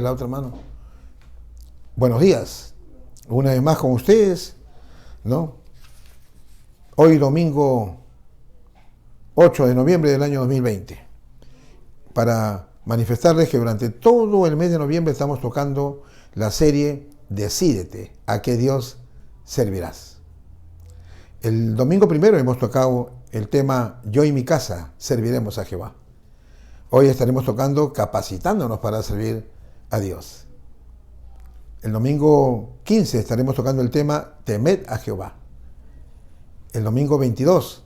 la otra mano. Buenos días. Una vez más con ustedes, ¿no? Hoy domingo 8 de noviembre del año 2020. Para manifestarles que durante todo el mes de noviembre estamos tocando la serie Decídete, ¿a qué Dios servirás? El domingo primero hemos tocado el tema Yo y mi casa serviremos a Jehová. Hoy estaremos tocando capacitándonos para servir a Dios. El domingo 15 estaremos tocando el tema Temed a Jehová. El domingo 22,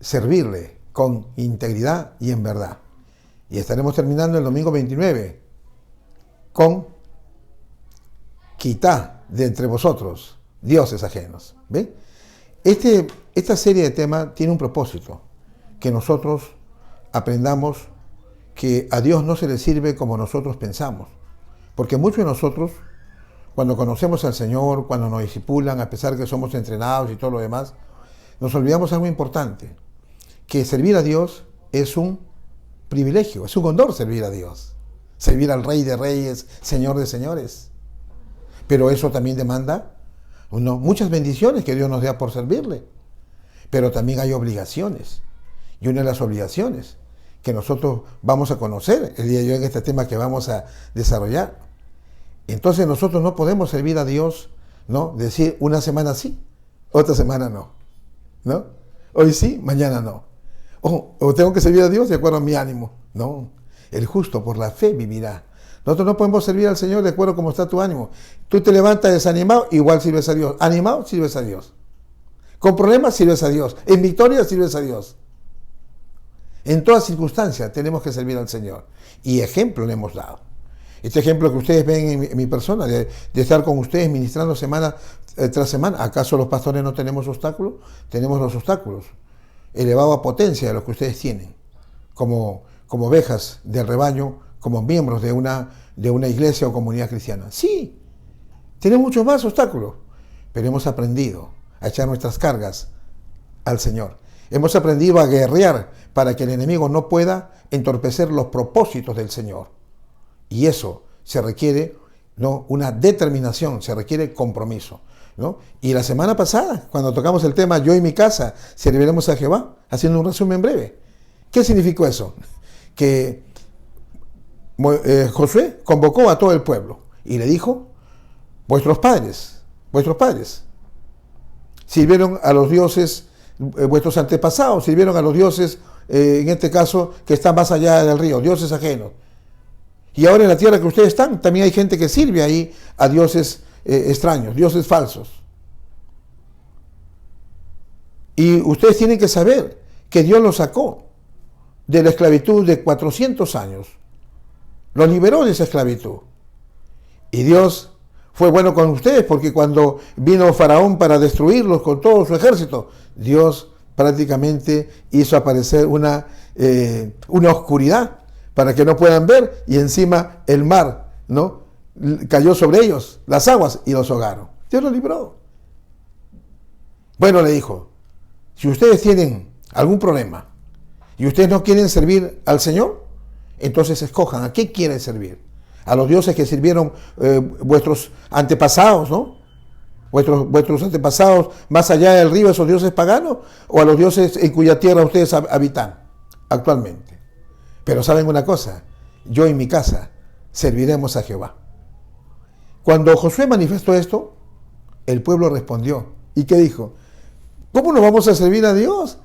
servirle con integridad y en verdad. Y estaremos terminando el domingo 29 con quitad de entre vosotros dioses ajenos. ¿Ven? Esta serie de temas tiene un propósito, que nosotros aprendamos que a Dios no se le sirve como nosotros pensamos. Porque muchos de nosotros, cuando conocemos al Señor, cuando nos discipulan, a pesar que somos entrenados y todo lo demás, nos olvidamos algo importante, que servir a Dios es un privilegio, es un honor servir a Dios, servir al Rey de Reyes, Señor de Señores. Pero eso también demanda muchas bendiciones que Dios nos da por servirle. Pero también hay obligaciones. Y una de las obligaciones que nosotros vamos a conocer el día de hoy en este tema que vamos a desarrollar. Entonces nosotros no podemos servir a Dios, ¿no? Decir una semana sí, otra semana no, ¿no? Hoy sí, mañana no. O tengo que servir a Dios de acuerdo a mi ánimo. No, el justo por la fe vivirá. Nosotros no podemos servir al Señor de acuerdo a cómo está tu ánimo. Tú te levantas desanimado, igual sirves a Dios. Animado, sirves a Dios. Con problemas, sirves a Dios. En victoria, sirves a Dios. En todas circunstancias tenemos que servir al Señor. Y ejemplo le hemos dado. Este ejemplo que ustedes ven en mi persona, de estar con ustedes ministrando semana tras semana. ¿Acaso los pastores no tenemos obstáculos? Tenemos los obstáculos. Elevado a potencia de los que ustedes tienen. Como ovejas del rebaño, como miembros de una iglesia o comunidad cristiana. Sí, tenemos muchos más obstáculos. Pero hemos aprendido a echar nuestras cargas al Señor. Hemos aprendido a guerrear para que el enemigo no pueda entorpecer los propósitos del Señor. Y eso se requiere, ¿no?, una determinación, se requiere compromiso, ¿no? Y la semana pasada, cuando tocamos el tema Yo y mi casa serviremos a Jehová, haciendo un resumen breve. ¿Qué significó eso? Que Josué convocó a todo el pueblo y le dijo: vuestros padres sirvieron a los dioses, vuestros antepasados sirvieron a los dioses, en este caso, que están más allá del río, dioses ajenos. Y ahora en la tierra que ustedes están, también hay gente que sirve ahí a dioses extraños, dioses falsos. Y ustedes tienen que saber que Dios los sacó de la esclavitud de 400 años. Los liberó de esa esclavitud. Y Dios fue bueno con ustedes, porque cuando vino Faraón para destruirlos con todo su ejército, Dios prácticamente hizo aparecer una oscuridad para que no puedan ver, y encima el mar, ¿no?, cayó sobre ellos, las aguas, y los ahogaron. Dios los libró. Bueno, le dijo: si ustedes tienen algún problema y ustedes no quieren servir al Señor, entonces escojan a qué quieren servir. A los dioses que sirvieron vuestros antepasados, ¿no? Vuestros antepasados más allá del río, esos dioses paganos, o a los dioses en cuya tierra ustedes habitan actualmente. Pero saben una cosa: yo y mi casa serviremos a Jehová. Cuando Josué manifestó esto, el pueblo respondió. ¿Y qué dijo? ¿Cómo nos vamos a servir a Dios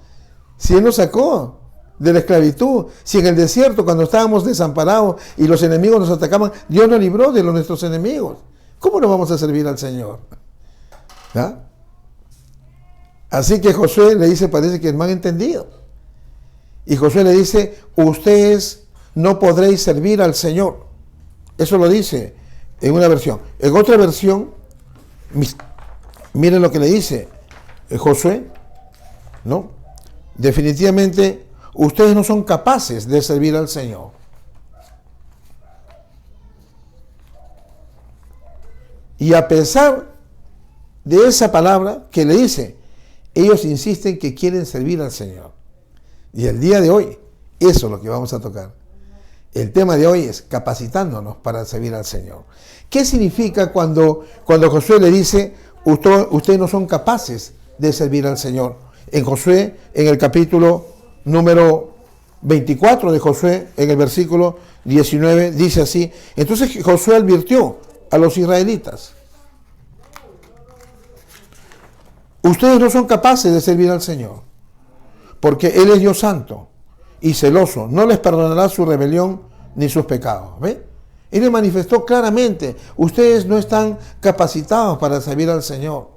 si Él nos sacó de la esclavitud? Si en el desierto, cuando estábamos desamparados y los enemigos nos atacaban, Dios nos libró de nuestros enemigos. ¿Cómo nos vamos a servir al Señor? ¿Ah? Así que Josué le dice, parece que no han entendido. Y Josué le dice: ustedes no podréis servir al Señor. Eso lo dice en una versión. En otra versión, miren lo que le dice Josué, ¿no? Definitivamente, ustedes no son capaces de servir al Señor. Y a pesar de esa palabra que le dice, ellos insisten que quieren servir al Señor. Y el día de hoy, eso es lo que vamos a tocar. El tema de hoy es capacitándonos para servir al Señor. ¿Qué significa cuando Josué le dice, ustedes no son capaces de servir al Señor? En Josué, en el capítulo número 24 de Josué, en el versículo 19, dice así. Entonces Josué advirtió a los israelitas: ustedes no son capaces de servir al Señor, porque Él es Dios santo y celoso, no les perdonará su rebelión ni sus pecados. ¿Ve? Él le manifestó claramente: ustedes no están capacitados para servir al Señor.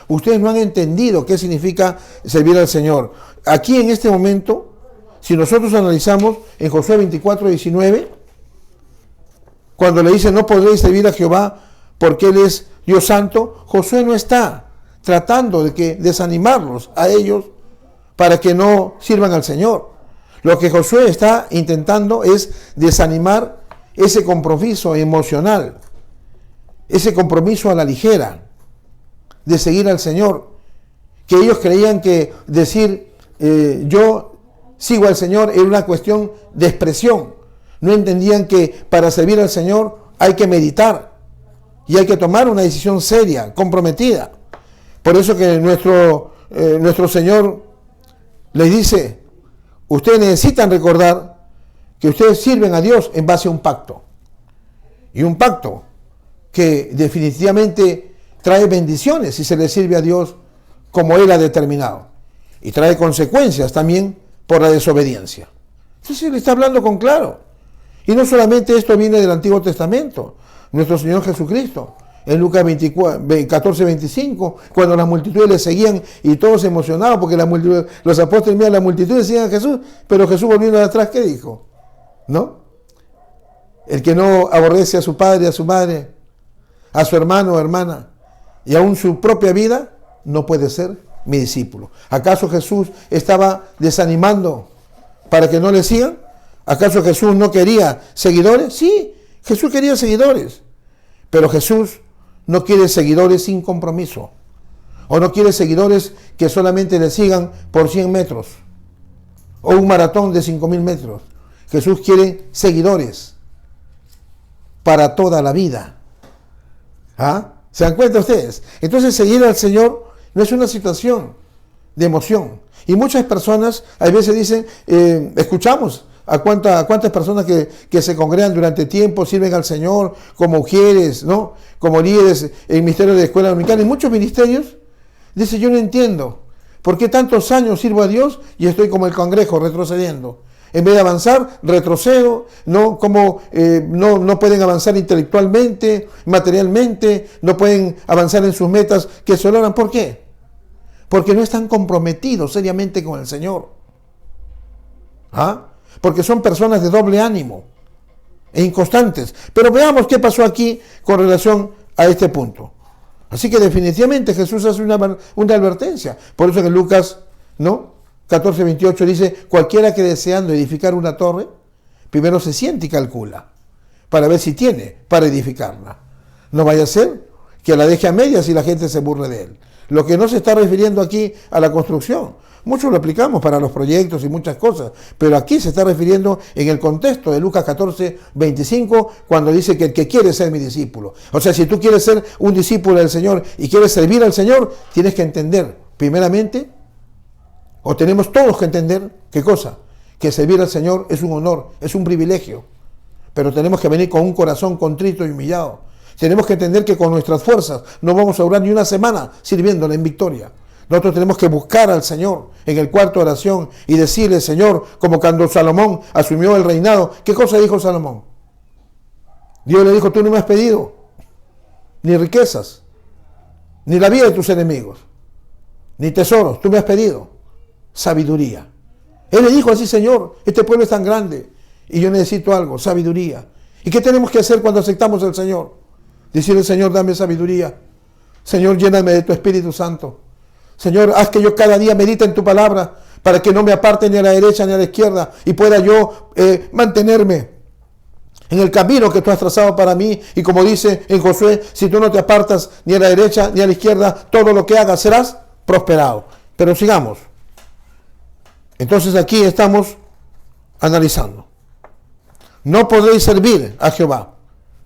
Ustedes no han entendido qué significa servir al Señor. Aquí en este momento, si nosotros analizamos en Josué 24, 19, cuando le dice no podréis servir a Jehová porque Él es Dios santo, Josué no está tratando de desanimarlos a ellos para que no sirvan al Señor. Lo que Josué está intentando es desanimar ese compromiso emocional, ese compromiso a la ligera de seguir al Señor, que ellos creían que decir yo sigo al Señor era una cuestión de expresión. No entendían que para servir al Señor hay que meditar y hay que tomar una decisión seria, comprometida. Por eso que nuestro Señor les dice: ustedes necesitan recordar que ustedes sirven a Dios en base a un pacto. Y un pacto que definitivamente trae bendiciones si se le sirve a Dios como Él ha determinado. Y trae consecuencias también por la desobediencia. Entonces Él está hablando con claro. Y no solamente esto viene del Antiguo Testamento. Nuestro Señor Jesucristo, en Lucas 14, 25, cuando las multitudes le seguían y todos emocionados porque los apóstoles miran la multitud y seguían a Jesús, pero Jesús volviendo de atrás, ¿qué dijo? ¿No? El que no aborrece a su padre, a su madre, a su hermano o hermana, y aún su propia vida, no puede ser mi discípulo. ¿Acaso Jesús estaba desanimando para que no le sigan? ¿Acaso Jesús no quería seguidores? Sí, Jesús quería seguidores, pero Jesús no quiere seguidores sin compromiso, o no quiere seguidores que solamente le sigan por 100 metros, o un maratón de 5,000 metros. Jesús quiere seguidores para toda la vida. ¿Ah? ¿Se dan cuenta ustedes? Entonces seguir al Señor no es una situación de emoción. Y muchas personas a veces dicen, escuchamos a cuántas personas que se congregan durante tiempo, sirven al Señor como mujeres, ¿no? Como líderes en ministerios de escuela dominical, y muchos ministerios. Dice: yo no entiendo por qué tantos años sirvo a Dios y estoy como el cangrejo retrocediendo. En vez de avanzar, retrocedo, no pueden avanzar intelectualmente, materialmente, no pueden avanzar en sus metas que se logran. ¿Por qué? Porque no están comprometidos seriamente con el Señor. ¿Ah? Porque son personas de doble ánimo e inconstantes. Pero veamos qué pasó aquí con relación a este punto. Así que definitivamente Jesús hace una advertencia. Por eso que en Lucas, ¿no?, 14, 28 dice: cualquiera que deseando edificar una torre, primero se siente y calcula, para ver si tiene para edificarla. No vaya a ser que la deje a medias y la gente se burle de él. Lo que no se está refiriendo aquí a la construcción. Muchos lo aplicamos para los proyectos y muchas cosas, pero aquí se está refiriendo en el contexto de Lucas 14, 25, cuando dice que el que quiere ser mi discípulo. O sea, si tú quieres ser un discípulo del Señor y quieres servir al Señor, tienes que entender, primeramente, o tenemos todos que entender, ¿qué cosa? Que servir al Señor es un honor, es un privilegio, pero tenemos que venir con un corazón contrito y humillado. Tenemos que entender que con nuestras fuerzas no vamos a durar ni una semana sirviéndole en victoria. Nosotros tenemos que buscar al Señor en el cuarto de oración y decirle: Señor, como cuando Salomón asumió el reinado, ¿qué cosa dijo Salomón? Dios le dijo: tú no me has pedido ni riquezas, ni la vida de tus enemigos, ni tesoros, tú me has pedido sabiduría. Él le dijo así: Señor, este pueblo es tan grande y yo necesito algo, sabiduría. ¿Y qué tenemos que hacer cuando aceptamos al Señor? Decirle: Señor, dame sabiduría. Señor, lléname de tu Espíritu Santo. Señor, haz que yo cada día medite en tu palabra, para que no me aparte ni a la derecha ni a la izquierda, y pueda yo mantenerme en el camino que tú has trazado para mí. Y como dice en Josué: si tú no te apartas ni a la derecha ni a la izquierda, todo lo que hagas serás prosperado. Pero sigamos. Entonces aquí estamos analizando. no podréis servir a Jehová,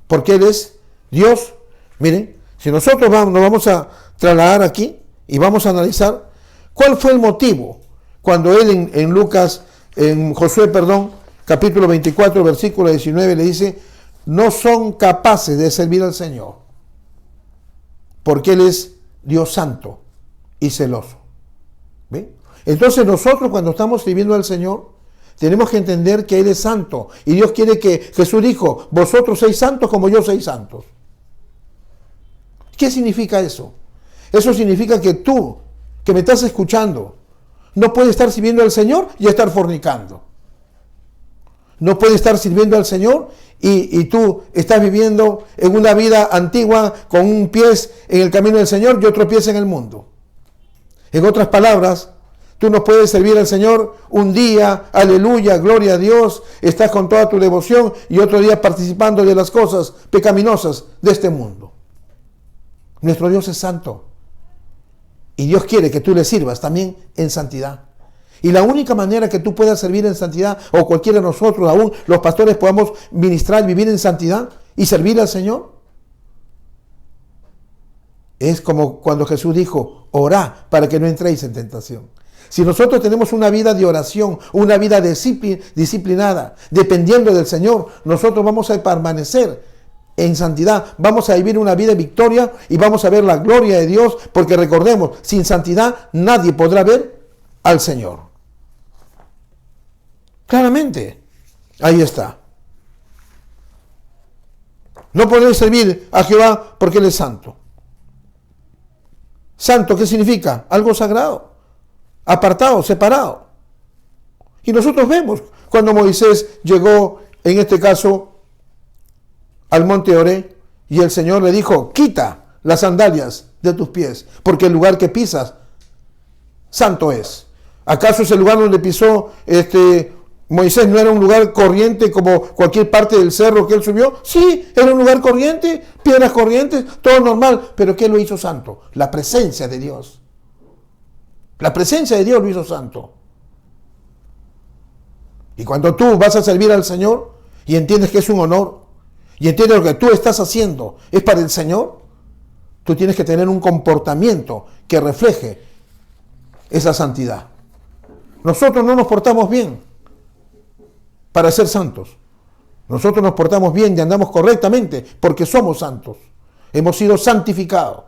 porque Él es Dios. Miren, si nosotros nos vamos a trasladar aquí y vamos a analizar cuál fue el motivo cuando Él en Josué, capítulo 24, versículo 19, le dice, no son capaces de servir al Señor, porque Él es Dios santo y celoso. ¿Ven? Entonces nosotros cuando estamos sirviendo al Señor, tenemos que entender que Él es santo. Y Dios quiere que, Jesús dijo, vosotros sois santos como yo soy santos. ¿Qué significa eso? Eso significa que tú, que me estás escuchando, no puedes estar sirviendo al Señor y estar fornicando. No puedes estar sirviendo al Señor y tú estás viviendo en una vida antigua con un pie en el camino del Señor y otro pie en el mundo. En otras palabras, tú no puedes servir al Señor un día, aleluya, gloria a Dios, estás con toda tu devoción y otro día participando de las cosas pecaminosas de este mundo. Nuestro Dios es santo y Dios quiere que tú le sirvas también en santidad. Y la única manera que tú puedas servir en santidad, o cualquiera de nosotros, aún los pastores, podamos ministrar, vivir en santidad y servir al Señor, es como cuando Jesús dijo, orá para que no entréis en tentación. Si nosotros tenemos una vida de oración, una vida disciplinada, dependiendo del Señor, nosotros vamos a permanecer en santidad, vamos a vivir una vida de victoria y vamos a ver la gloria de Dios, porque recordemos, sin santidad nadie podrá ver al Señor. Claramente, ahí está. No podéis servir a Jehová porque Él es santo. Santo, ¿qué significa? Algo sagrado, apartado, separado. Y nosotros vemos cuando Moisés llegó, en este caso, al monte Oré, y el Señor le dijo, quita las sandalias de tus pies, porque el lugar que pisas, santo es. ¿Acaso ese lugar donde pisó Moisés no era un lugar corriente como cualquier parte del cerro que él subió? Sí, era un lugar corriente, piedras corrientes, todo normal. ¿Pero qué lo hizo santo? La presencia de Dios. La presencia de Dios lo hizo santo. Y cuando tú vas a servir al Señor y entiendes que es un honor y entiendes lo que tú estás haciendo es para el Señor, tú tienes que tener un comportamiento que refleje esa santidad. Nosotros no nos portamos bien para ser santos. Nosotros nos portamos bien y andamos correctamente porque somos santos. Hemos sido santificados.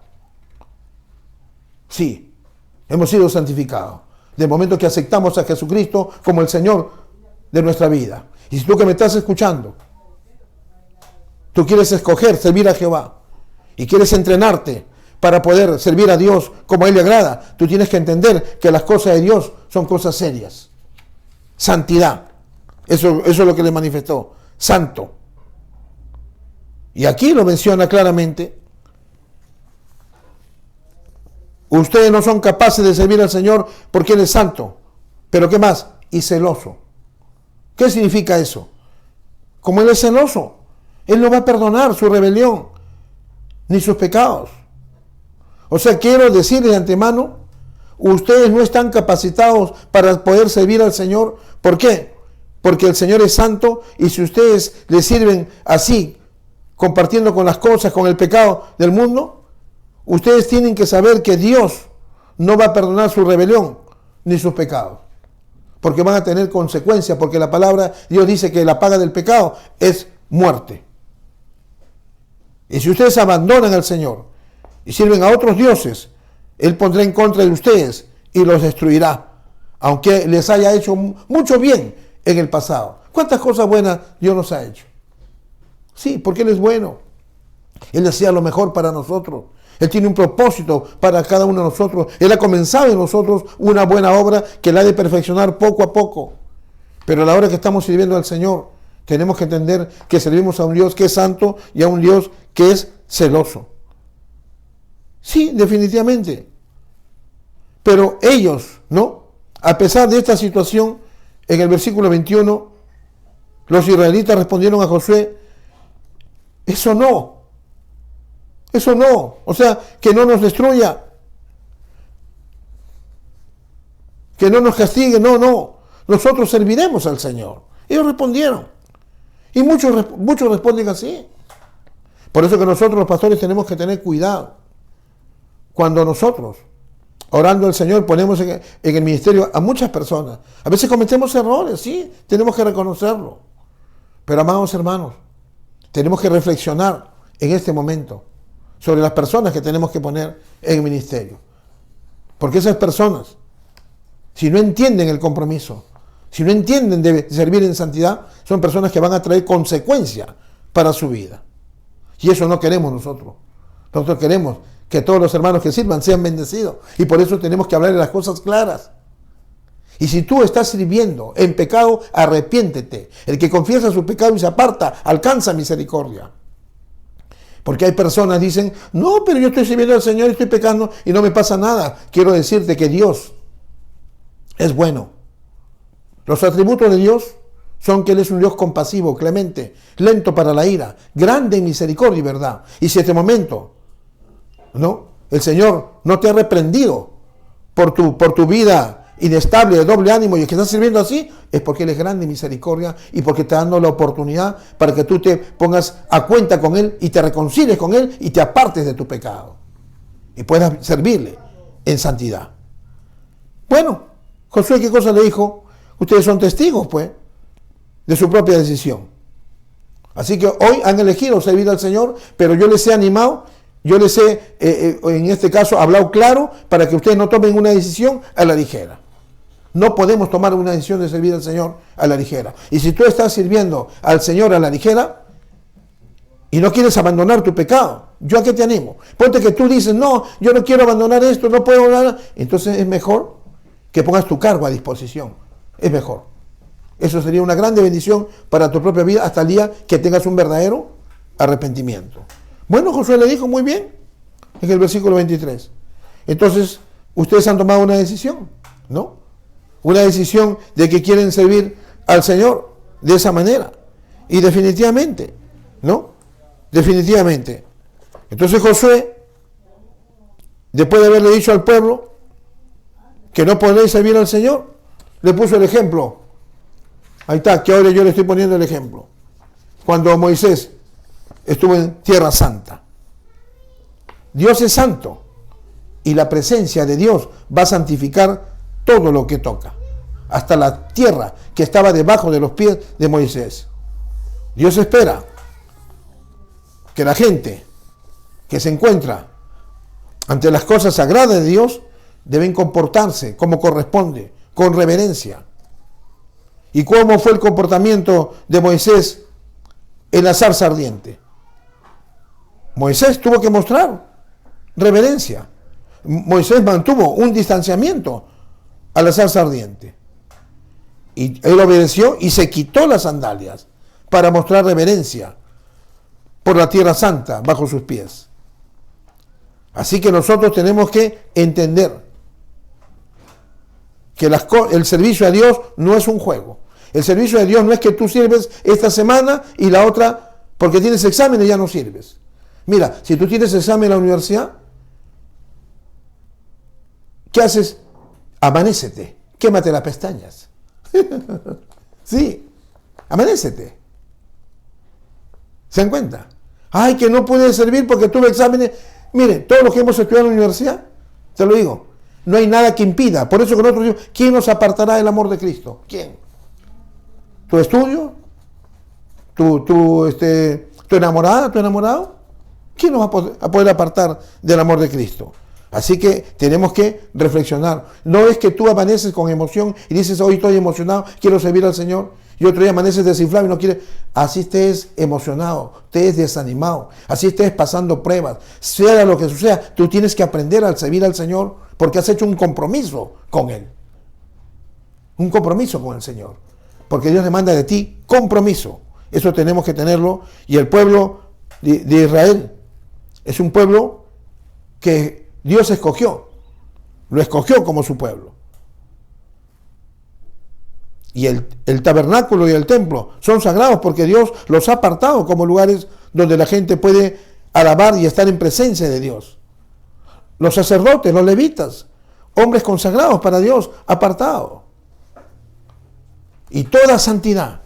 Sí, hemos sido santificados. De momento que aceptamos a Jesucristo como el Señor de nuestra vida. Y si tú que me estás escuchando, tú quieres escoger servir a Jehová y quieres entrenarte para poder servir a Dios como a Él le agrada, tú tienes que entender que las cosas de Dios son cosas serias. Santidad. Eso es lo que le manifestó. Santo. Y aquí lo menciona claramente. Ustedes no son capaces de servir al Señor porque Él es santo. ¿Pero qué más? Y celoso. ¿Qué significa eso? Como Él es celoso, Él no va a perdonar su rebelión ni sus pecados. O sea, quiero decirles de antemano, ustedes no están capacitados para poder servir al Señor. ¿Por qué? Porque el Señor es santo y si ustedes le sirven así, compartiendo con las cosas, con el pecado del mundo, ustedes tienen que saber que Dios no va a perdonar su rebelión ni sus pecados. Porque van a tener consecuencias, porque la palabra, Dios dice que la paga del pecado es muerte. Y si ustedes abandonan al Señor y sirven a otros dioses, Él pondrá en contra de ustedes y los destruirá, aunque les haya hecho mucho bien en el pasado. ¿Cuántas cosas buenas Dios nos ha hecho? Sí, porque Él es bueno. Él hacía lo mejor para nosotros. Él tiene un propósito para cada uno de nosotros. Él ha comenzado en nosotros una buena obra que la ha de perfeccionar poco a poco. Pero a la hora que estamos sirviendo al Señor, tenemos que entender que servimos a un Dios que es santo y a un Dios que es celoso. Sí, definitivamente. Pero ellos, ¿no? A pesar de esta situación, en el versículo 21, los israelitas respondieron a Josué, eso no. O sea, que no nos destruya, que no nos castigue, no. Nosotros serviremos al Señor. Ellos respondieron. Y muchos responden así. Por eso que nosotros los pastores tenemos que tener cuidado. Cuando nosotros, orando al Señor, ponemos en el ministerio a muchas personas. A veces cometemos errores, sí, tenemos que reconocerlo. Pero amados hermanos, tenemos que reflexionar en este momento sobre las personas que tenemos que poner en el ministerio. Porque esas personas, si no entienden el compromiso, si no entienden de servir en santidad, son personas que van a traer consecuencias para su vida. Y eso no queremos nosotros. Nosotros queremos que todos los hermanos que sirvan sean bendecidos. Y por eso tenemos que hablar de las cosas claras. Y si tú estás sirviendo en pecado, arrepiéntete. El que confiesa su pecado y se aparta, alcanza misericordia. Porque hay personas que dicen, no, pero yo estoy sirviendo al Señor, estoy pecando y no me pasa nada. Quiero decirte que Dios es bueno. Los atributos de Dios son que Él es un Dios compasivo, clemente, lento para la ira, grande en misericordia y verdad. Y si este momento, ¿no?, el Señor no te ha reprendido por tu vida inestable, de doble ánimo, y el que estás sirviendo así, es porque Él es grande en misericordia y porque te está dando la oportunidad para que tú te pongas a cuenta con Él y te reconcilies con Él y te apartes de tu pecado y puedas servirle en santidad. Bueno, Josué, ¿qué cosa le dijo? Ustedes son testigos, pues, de su propia decisión. Así que hoy han elegido servir al Señor, pero yo les he animado, yo les he, en este caso, hablado claro para que ustedes no tomen una decisión a la ligera. No podemos tomar una decisión de servir al Señor a la ligera. Y si tú estás sirviendo al Señor a la ligera y no quieres abandonar tu pecado, ¿yo a qué te animo? Ponte que tú dices, no, yo no quiero abandonar esto, no puedo nada. Entonces es mejor que pongas tu cargo a disposición. Es mejor. Eso sería una grande bendición para tu propia vida hasta el día que tengas un verdadero arrepentimiento. Bueno, Josué le dijo, muy bien, en el versículo 23. Entonces, ustedes han tomado una decisión, ¿no? Una decisión de que quieren servir al Señor de esa manera. Y definitivamente, ¿no? Definitivamente. Entonces Josué, después de haberle dicho al pueblo que no podréis servir al Señor, le puso el ejemplo. Ahí está, que ahora yo le estoy poniendo el ejemplo. Cuando Moisés estuvo en Tierra Santa. Dios es santo y la presencia de Dios va a santificar todo lo que toca, hasta la tierra que estaba debajo de los pies de Moisés. Dios espera que la gente que se encuentra ante las cosas sagradas de Dios deben comportarse como corresponde, con reverencia. ¿Y cómo fue el comportamiento de Moisés en la zarza ardiente? Moisés tuvo que mostrar reverencia. Moisés mantuvo un distanciamiento a la zarza ardiente. Y él obedeció y se quitó las sandalias para mostrar reverencia por la tierra santa bajo sus pies. Así que nosotros tenemos que entender que el servicio a Dios no es un juego. El servicio a Dios no es que tú sirves esta semana y la otra, porque tienes examen y ya no sirves. Mira, si tú tienes examen en la universidad, ¿qué haces? Amanécete, quémate las pestañas. Sí, amanécete. ¿Se dan cuenta? Ay, que no pude servir porque tuve exámenes. Mire, todos los que hemos estudiado en la universidad, te lo digo, no hay nada que impida. Por eso que nosotros decimos, ¿quién nos apartará del amor de Cristo? ¿Quién? ¿Tu estudio? ¿Tu enamorada? ¿Tu enamorado? ¿Quién nos va a poder apartar del amor de Cristo? Así que tenemos que reflexionar. No es que tú amaneces con emoción y dices, hoy estoy emocionado, quiero servir al Señor, y otro día amaneces desinflado y no quieres. Así estés emocionado, estés desanimado, así estés pasando pruebas, sea lo que suceda, tú tienes que aprender a servir al Señor porque has hecho un compromiso con Él. Un compromiso con el Señor. Porque Dios demanda de ti compromiso. Eso tenemos que tenerlo. Y el pueblo de Israel es un pueblo que Dios escogió. Lo escogió como su pueblo. Y el tabernáculo y el templo son sagrados porque Dios los ha apartado como lugares donde la gente puede alabar y estar en presencia de Dios. Los sacerdotes, los levitas, hombres consagrados para Dios, apartados. Y toda santidad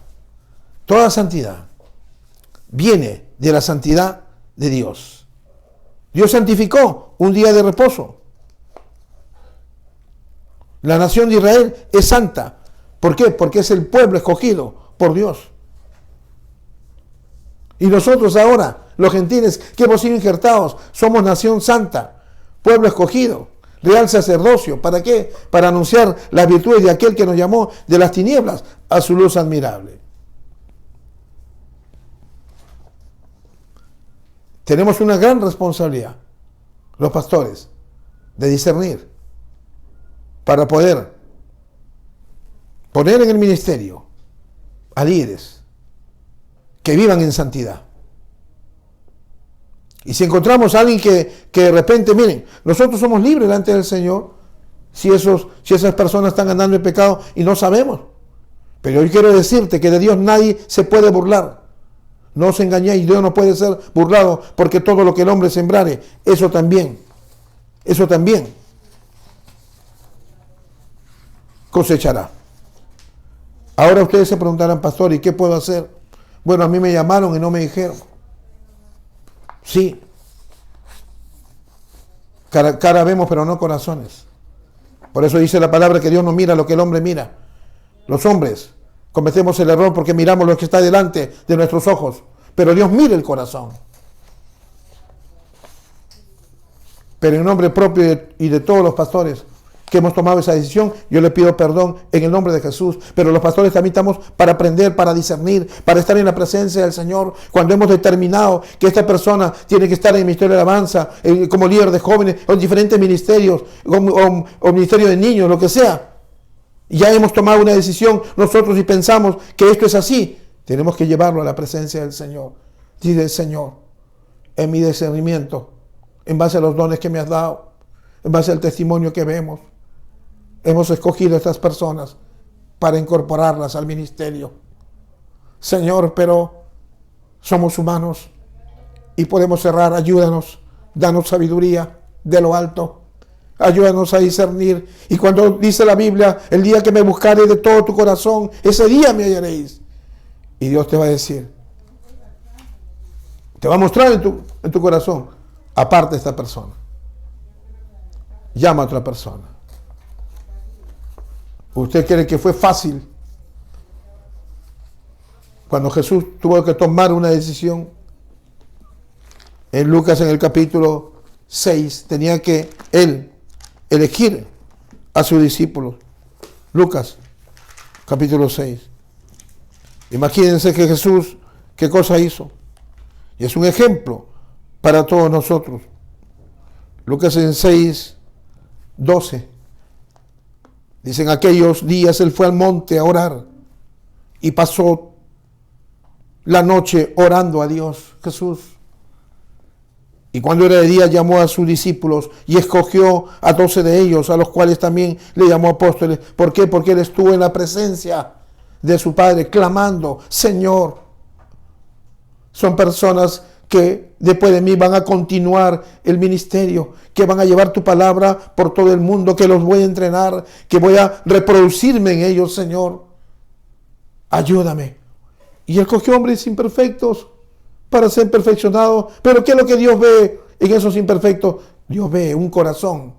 viene de la santidad de Dios. Dios santificó un día de reposo. La nación de Israel es santa. ¿Por qué? Porque es el pueblo escogido por Dios. Y nosotros ahora, los gentiles que hemos sido injertados, somos nación santa, pueblo escogido, real sacerdocio. ¿Para qué? Para anunciar las virtudes de aquel que nos llamó de las tinieblas a su luz admirable. Tenemos una gran responsabilidad, los pastores, de discernir para poder poner en el ministerio a líderes que vivan en santidad. Y si encontramos a alguien que de repente, miren, nosotros somos libres delante del Señor si esas personas están andando en pecado y no sabemos. Pero yo quiero decirte que de Dios nadie se puede burlar. No os engañéis, Dios no puede ser burlado, porque todo lo que el hombre sembrare, eso también cosechará. Ahora ustedes se preguntarán, pastor, ¿y qué puedo hacer? Bueno, a mí me llamaron y no me dijeron. Sí. Cara vemos, pero no corazones. Por eso dice la palabra que Dios no mira lo que el hombre mira. Los hombres cometemos el error porque miramos lo que está delante de nuestros ojos, pero Dios mira el corazón. Pero en nombre propio y de todos los pastores que hemos tomado esa decisión, yo le pido perdón en el nombre de Jesús. Pero los pastores también estamos para aprender, para discernir, para estar en la presencia del Señor. Cuando hemos determinado que esta persona tiene que estar en el ministerio de alabanza, como líder de jóvenes, o en diferentes ministerios, o ministerio de niños, lo que sea. Ya hemos tomado una decisión nosotros y pensamos que esto es así. Tenemos que llevarlo a la presencia del Señor. Dice: Señor, en mi discernimiento, en base a los dones que me has dado, en base al testimonio que vemos, hemos escogido a estas personas para incorporarlas al ministerio. Señor, pero somos humanos y podemos errar. Ayúdanos, danos sabiduría de lo alto. Ayúdanos a discernir. Y cuando dice la Biblia, el día que me buscareis de todo tu corazón, ese día me hallaréis. Y Dios te va a decir, te va a mostrar en tu corazón, aparte esta persona. Llama a otra persona. ¿Usted cree que fue fácil cuando Jesús tuvo que tomar una decisión? En Lucas, en el capítulo 6, tenía que él elegir a sus discípulos. Lucas, capítulo 6. Imagínense que Jesús, ¿qué cosa hizo? Y es un ejemplo para todos nosotros. Lucas en 6, 12. Dicen: aquellos días él fue al monte a orar y pasó la noche orando a Dios, Jesús. Y cuando era de día llamó a sus discípulos y escogió a 12 de ellos, a los cuales también le llamó apóstoles. ¿Por qué? Porque él estuvo en la presencia de su Padre clamando: Señor. Son personas que después de mí van a continuar el ministerio, que van a llevar tu palabra por todo el mundo, que los voy a entrenar, que voy a reproducirme en ellos, Señor. Ayúdame. Y él cogió hombres imperfectos para ser perfeccionados. Pero ¿qué es lo que Dios ve en esos imperfectos? Dios ve un corazón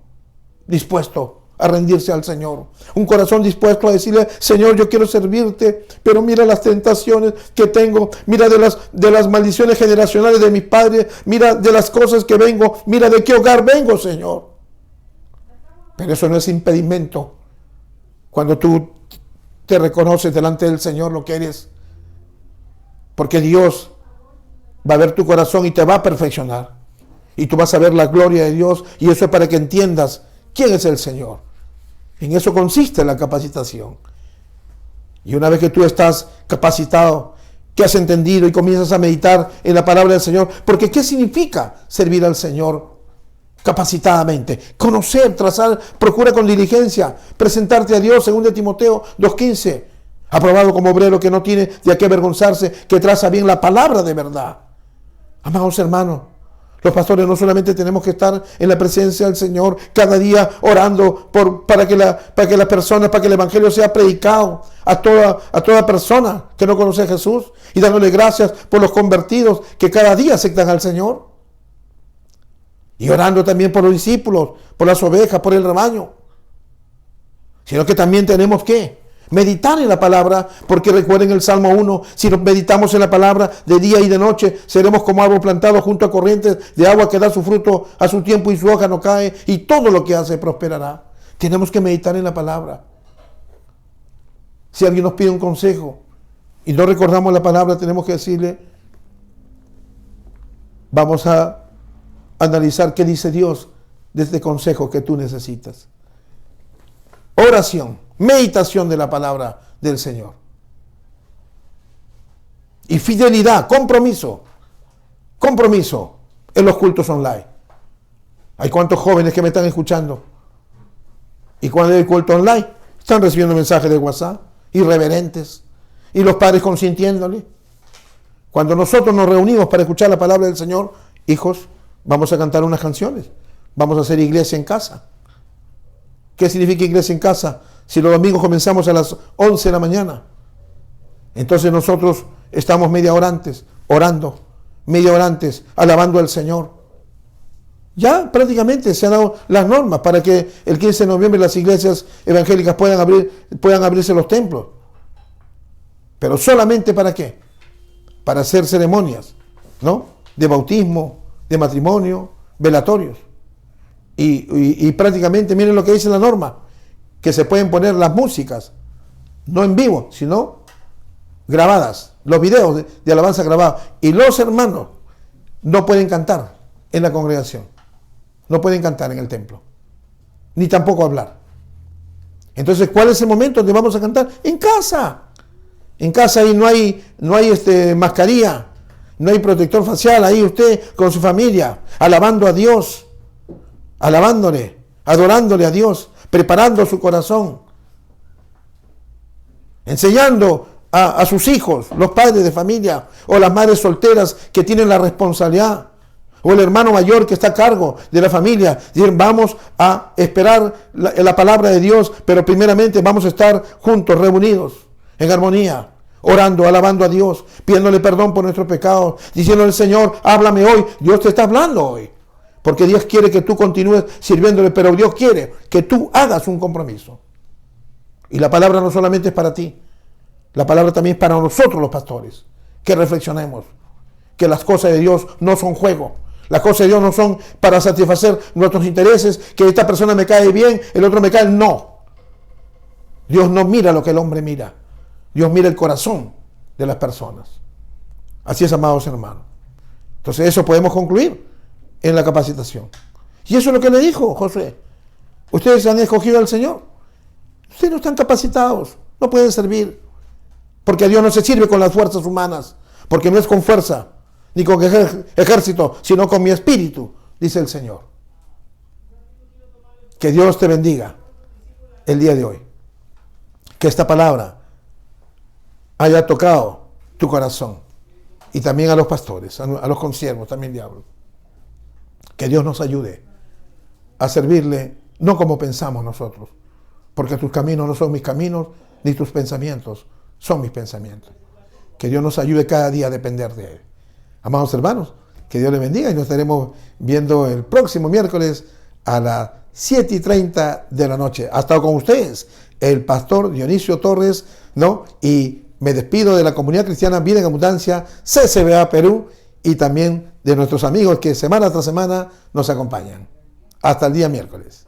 dispuesto a rendirse al Señor. Un corazón dispuesto a decirle: Señor, yo quiero servirte, pero mira las tentaciones que tengo, mira de las maldiciones generacionales de mis padres, mira de las cosas que vengo, mira de qué hogar vengo, Señor. Pero eso no es impedimento cuando tú te reconoces delante del Señor lo que eres, porque Dios va a ver tu corazón y te va a perfeccionar, y tú vas a ver la gloria de Dios, y eso es para que entiendas quién es el Señor. En eso consiste la capacitación. Y una vez que tú estás capacitado, que has entendido y comienzas a meditar en la palabra del Señor, porque ¿qué significa servir al Señor capacitadamente? Conocer, trazar, procura con diligencia, presentarte a Dios, según de Timoteo 2:15, aprobado como obrero que no tiene de qué avergonzarse, que traza bien la palabra de verdad. Amados hermanos, Los pastores no solamente tenemos que estar en la presencia del Señor cada día orando para que las personas, para que el Evangelio sea predicado a toda persona que no conoce a Jesús, y dándole gracias por los convertidos que cada día aceptan al Señor. Y orando también por los discípulos, por las ovejas, por el rebaño. Sino que también tenemos que meditar en la palabra, porque recuerden el Salmo 1, si nos meditamos en la palabra de día y de noche, seremos como árbol plantado junto a corrientes de agua que da su fruto a su tiempo y su hoja no cae, y todo lo que hace prosperará. Tenemos que meditar en la palabra. Si alguien nos pide un consejo y no recordamos la palabra, tenemos que decirle, vamos a analizar qué dice Dios de este consejo que tú necesitas. Oración, meditación de la palabra del Señor. Y fidelidad, compromiso en los cultos online. Hay cuantos jóvenes que me están escuchando. Y cuando hay el culto online, están recibiendo mensajes de WhatsApp, irreverentes, y los padres consintiéndole. Cuando nosotros nos reunimos para escuchar la palabra del Señor, hijos, vamos a cantar unas canciones, vamos a hacer iglesia en casa. ¿Qué significa iglesia en casa? Si los domingos comenzamos a las 11 de la mañana, entonces nosotros estamos media hora antes, orando, media hora antes, alabando al Señor. Ya prácticamente se han dado las normas para que el 15 de noviembre las iglesias evangélicas puedan abrirse los templos. Pero solamente ¿para qué? Para hacer ceremonias, ¿no? De bautismo, de matrimonio, velatorios. Y prácticamente miren lo que dice la norma, que se pueden poner las músicas, no en vivo, sino grabadas, los videos de alabanza grabados. Y los hermanos no pueden cantar en la congregación, no pueden cantar en el templo, ni tampoco hablar. Entonces, ¿cuál es el momento donde vamos a cantar? En casa. En casa ahí no hay mascarilla, no hay protector facial, ahí usted con su familia, alabando a Dios, alabándole, adorándole a Dios, preparando su corazón, enseñando a sus hijos, los padres de familia o las madres solteras que tienen la responsabilidad, o el hermano mayor que está a cargo de la familia. Dicen, vamos a esperar la palabra de Dios, pero primeramente vamos a estar juntos, reunidos, en armonía, orando, alabando a Dios, pidiéndole perdón por nuestros pecados, diciéndole, Señor, háblame hoy. Dios te está hablando hoy, porque Dios quiere que tú continúes sirviéndole, pero Dios quiere que tú hagas un compromiso. Y la palabra no solamente es para ti, la palabra también es para nosotros los pastores, que reflexionemos, que las cosas de Dios no son juego, las cosas de Dios no son para satisfacer nuestros intereses, que esta persona me cae bien, el otro me cae, no. Dios no mira lo que el hombre mira, Dios mira el corazón de las personas. Así es, amados hermanos. Entonces eso podemos concluir en la capacitación. Y eso es lo que le dijo Josué. Ustedes han escogido al Señor. Ustedes no están capacitados, no pueden servir. Porque a Dios no se sirve con las fuerzas humanas, porque no es con fuerza, ni con ejército, sino con mi espíritu, dice el Señor. Que Dios te bendiga el día de hoy. Que esta palabra haya tocado tu corazón. Y también a los pastores, a los consiervos, también le hablo. Que Dios nos ayude a servirle, no como pensamos nosotros, porque tus caminos no son mis caminos, ni tus pensamientos son mis pensamientos. Que Dios nos ayude cada día a depender de Él. Amados hermanos, que Dios les bendiga y nos estaremos viendo el próximo miércoles a las 7:30 de la noche. Ha estado con ustedes el pastor Dionisio Torres, ¿no? Y me despido de la comunidad cristiana Vida en Abundancia, CCBA Perú, y también de nuestros amigos que semana tras semana nos acompañan. Hasta el día miércoles.